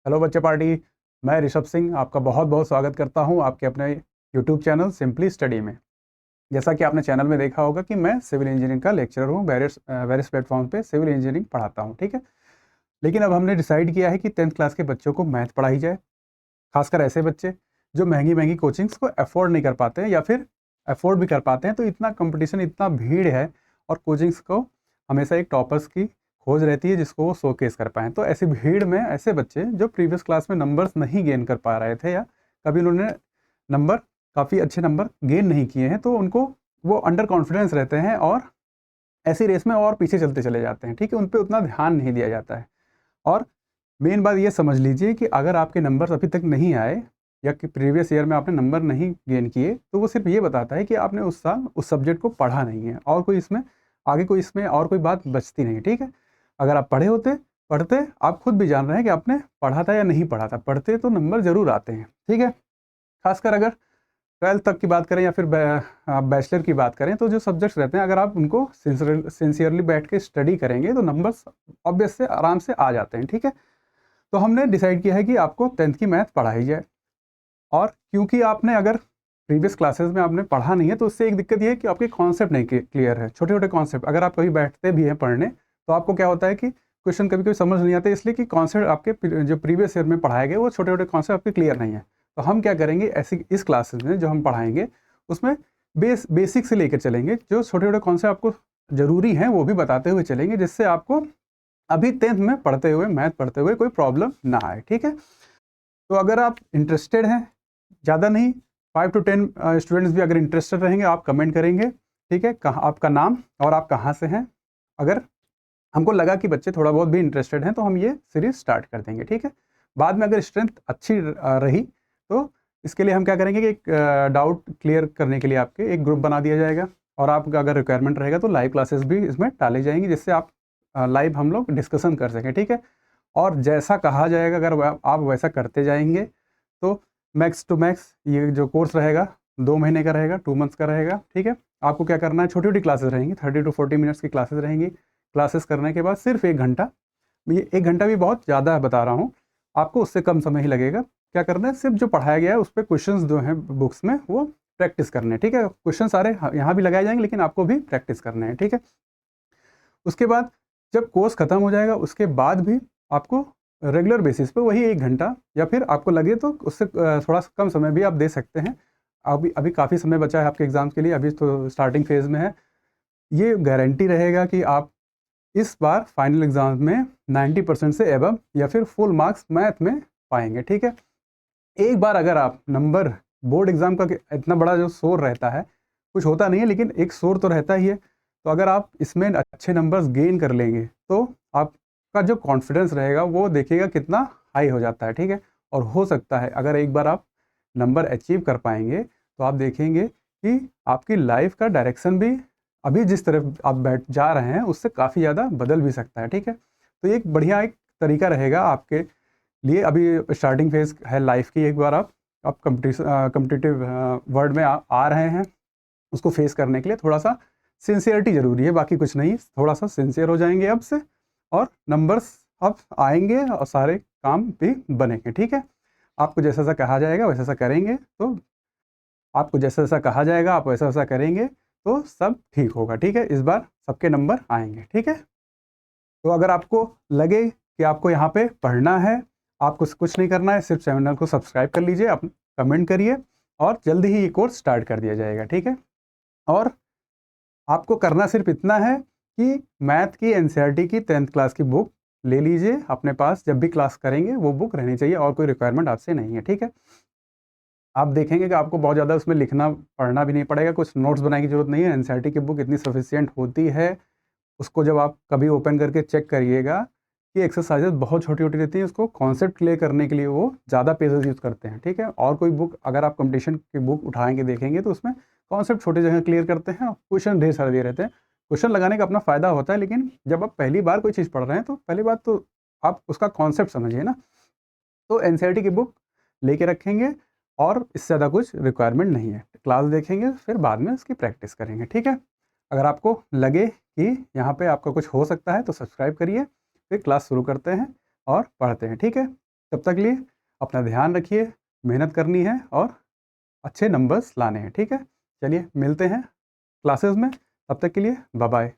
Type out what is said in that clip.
Hello बच्चे party. मैं ऋषभ सिंह आपका बहुत बहुत स्वागत करता हूं आपके अपने यूट्यूब चैनल सिंपली स्टडी में। जैसा कि आपने चैनल में देखा होगा कि मैं सिविल इंजीनियरिंग का लेक्चरर हूं। वेरियस प्लेटफॉर्म पे सिविल इंजीनियरिंग पढ़ाता हूं, ठीक है। लेकिन अब हमने डिसाइड किया है कि 10th क्लास के बच्चों को मैथ पढ़ाई जाए, खासकर ऐसे बच्चे जो महंगी महंगी कोचिंग्स को अफोर्ड नहीं कर पाते हैं, या फिर अफोर्ड भी कर पाते हैं तो इतना कंपटीशन, इतना भीड़ है, और कोचिंग्स को हमेशा एक टॉपर्स की खोज रहती है जिसको वो शोकेस कर पाएँ। तो ऐसी भीड़ में ऐसे बच्चे जो प्रीवियस क्लास में नंबर्स नहीं गेन कर पा रहे थे, या कभी उन्होंने नंबर काफ़ी अच्छे नंबर गेन नहीं किए हैं, तो उनको वो अंडर कॉन्फिडेंस रहते हैं और ऐसी रेस में और पीछे चलते चले जाते हैं, ठीक है। उन पे उतना ध्यान नहीं दिया जाता है। और मेन बात ये समझ लीजिए कि अगर आपके नंबर्स अभी तक नहीं आए, या कि प्रीवियस ईयर में आपने नंबर नहीं गेन किए, तो वो सिर्फ ये बताता है कि आपने उस साल उस सब्जेक्ट को पढ़ा नहीं है, और कोई इसमें आगे कोई इसमें और कोई बात बचती नहीं, ठीक है। अगर आप पढ़े होते, पढ़ते, आप खुद भी जान रहे हैं कि आपने पढ़ा था या नहीं पढ़ा था, पढ़ते तो नंबर ज़रूर आते हैं, ठीक है। खासकर अगर 12th तक की बात करें या फिर बैचलर की बात करें, तो जो सब्जेक्ट्स रहते हैं अगर आप उनको सिंसियरली बैठ के स्टडी करेंगे तो नंबर्स ऑब्वियस से आराम से आ जाते हैं, ठीक है। तो हमने डिसाइड किया है कि आपको 10th की मैथ पढ़ाई जाए। और क्योंकि आपने अगर प्रीवियस क्लासेस में आपने पढ़ा नहीं है, तो उससे एक दिक्कत ये है कि आपके कॉन्सेप्ट नहीं क्लियर है। छोटे छोटे कॉन्सेप्ट अगर आप कभी बैठते भी हैं पढ़ने, तो आपको क्या होता है कि क्वेश्चन कभी कभी समझ नहीं आते, इसलिए कि कॉन्सेप्ट आपके जो प्रीवियस ईयर में पढ़ाए गए वो छोटे छोटे कॉन्सेप्ट आपके क्लियर नहीं है। तो हम क्या करेंगे, ऐसी इस क्लासेस में जो हम पढ़ाएंगे उसमें बेसिक से लेकर चलेंगे, जो छोटे छोटे कॉन्सेप्ट आपको ज़रूरी हैं वो भी बताते हुए चलेंगे, जिससे आपको अभी 10th में पढ़ते हुए, मैथ पढ़ते हुए कोई प्रॉब्लम ना आए, ठीक है। तो अगर आप इंटरेस्टेड हैं, ज़्यादा नहीं, 5 to 10 स्टूडेंट्स भी अगर इंटरेस्टेड रहेंगे, आप कमेंट करेंगे, ठीक है। कहाँ आपका नाम और आप कहाँ से हैं। अगर हमको लगा कि बच्चे थोड़ा बहुत भी इंटरेस्टेड हैं, तो हम ये सीरीज़ स्टार्ट कर देंगे, ठीक है। बाद में अगर स्ट्रेंथ अच्छी रही, तो इसके लिए हम क्या करेंगे कि एक डाउट क्लियर करने के लिए आपके एक ग्रुप बना दिया जाएगा, और आपका अगर रिक्वायरमेंट रहेगा तो लाइव क्लासेस भी इसमें डाली जाएंगी, जिससे आप लाइव हम लोग डिस्कशन कर सकें, ठीक है। और जैसा कहा जाएगा, अगर आप वैसा करते जाएंगे, तो मैक्स टू मैक्स ये जो कोर्स रहेगा 2 महीने का रहेगा, 2 मंथ्स का रहेगा, ठीक है। आपको क्या करना है, छोटी छोटी क्लासेस रहेंगी, 30 to 40 मिनट्स की क्लासेस रहेंगी। क्लासेस करने के बाद सिर्फ 1 घंटा, ये 1 घंटा भी बहुत ज़्यादा बता रहा हूँ, आपको उससे कम समय ही लगेगा। क्या करना है, सिर्फ जो पढ़ाया गया है उस पर क्वेश्चंस जो हैं बुक्स में वो प्रैक्टिस करने हैं, ठीक है। क्वेश्चन सारे यहाँ भी लगाए जाएंगे, लेकिन आपको भी प्रैक्टिस करने हैं, ठीक है। उसके बाद जब कोर्स ख़त्म हो जाएगा, उसके बाद भी आपको रेगुलर बेसिस पे वही 1 घंटा, या फिर आपको लगे तो उससे थोड़ा सा कम समय भी आप दे सकते हैं। अभी अभी काफ़ी समय बचा है आपके एग्ज़ाम्स के लिए, अभी तो स्टार्टिंग फेज़ में है। ये गारंटी रहेगा कि आप इस बार फाइनल एग्ज़ाम में 90% से एबव या फिर फुल मार्क्स मैथ में पाएंगे, ठीक है। एक बार अगर आप नंबर, बोर्ड एग्ज़ाम का इतना बड़ा जो शोर रहता है, कुछ होता नहीं है लेकिन एक शोर तो रहता ही है। तो अगर आप इसमें अच्छे नंबर्स गेन कर लेंगे, तो आपका जो कॉन्फिडेंस रहेगा वो देखिएगा कितना हाई हो जाता है, ठीक है। और हो सकता है अगर एक बार आप नंबर अचीव कर पाएंगे, तो आप देखेंगे कि आपकी लाइफ का डायरेक्शन भी अभी जिस तरफ आप बैठ जा रहे हैं उससे काफ़ी ज़्यादा बदल भी सकता है, ठीक है। तो एक बढ़िया एक तरीका रहेगा आपके लिए। अभी स्टार्टिंग फेज़ है लाइफ की, एक बार आप कम्पिटिटिव वर्ल्ड में आ रहे हैं, उसको फेस करने के लिए थोड़ा सा सिंसियरिटी ज़रूरी है, बाकी कुछ नहीं। थोड़ा सा सिंसियर हो जाएंगे अब से, और नंबर्स अब आएंगे और सारे काम भी बनेंगे, ठीक है। आपको जैसा सा कहा जाएगा वैसा सा करेंगे, तो आपको जैसा जैसा कहा जाएगा आप वैसा वैसा करेंगे, तो सब ठीक होगा, ठीक है। इस बार सबके नंबर आएंगे, ठीक है। तो अगर आपको लगे कि आपको यहाँ पे पढ़ना है, आपको कुछ नहीं करना है, सिर्फ चैनल को सब्सक्राइब कर लीजिए, आप कमेंट करिए, और जल्दी ही ये कोर्स स्टार्ट कर दिया जाएगा, ठीक है। और आपको करना सिर्फ इतना है कि मैथ की एनसीईआरटी की 10th क्लास की बुक ले लीजिए अपने पास, जब भी क्लास करेंगे वो बुक रहनी चाहिए, और कोई रिक्वायरमेंट आपसे नहीं है, ठीक है। आप देखेंगे कि आपको बहुत ज़्यादा उसमें लिखना पढ़ना भी नहीं पड़ेगा, कुछ नोट्स बनाने की ज़रूरत नहीं है। एनसीईआरटी की बुक इतनी सफिशिएंट होती है, उसको जब आप कभी ओपन करके चेक करिएगा कि एक्सरसाइजेस बहुत छोटी-छोटी रहती हैं, उसको कॉन्सेप्ट क्लियर करने के लिए वो ज़्यादा पेजेज़ यूज़ करते हैं, ठीक है। और कोई बुक अगर आप कॉम्पिटिशन की बुक उठाएँगे देखेंगे, तो उसमें कॉन्सेप्ट छोटी जगह क्लियर करते हैं, और क्वेश्चन ढेर सारे दिए रहते हैं। क्वेश्चन लगाने का अपना फ़ायदा होता है, लेकिन जब आप पहली बार कोई चीज़ पढ़ रहे हैं, तो पहली बात तो आप उसका कॉन्सेप्ट समझिए ना। तो एनसीईआरटी की बुक लेके रखेंगे, और इससे ज़्यादा कुछ रिक्वायरमेंट नहीं है। क्लास देखेंगे, फिर बाद में उसकी प्रैक्टिस करेंगे, ठीक है। अगर आपको लगे कि यहाँ पे आपका कुछ हो सकता है, तो सब्सक्राइब करिए, फिर क्लास शुरू करते हैं और पढ़ते हैं, ठीक है। तब तक के लिए अपना ध्यान रखिए, मेहनत करनी है और अच्छे नंबर्स लाने हैं, ठीक है। चलिए मिलते हैं क्लासेस में, तब तक के लिए बाय बाय।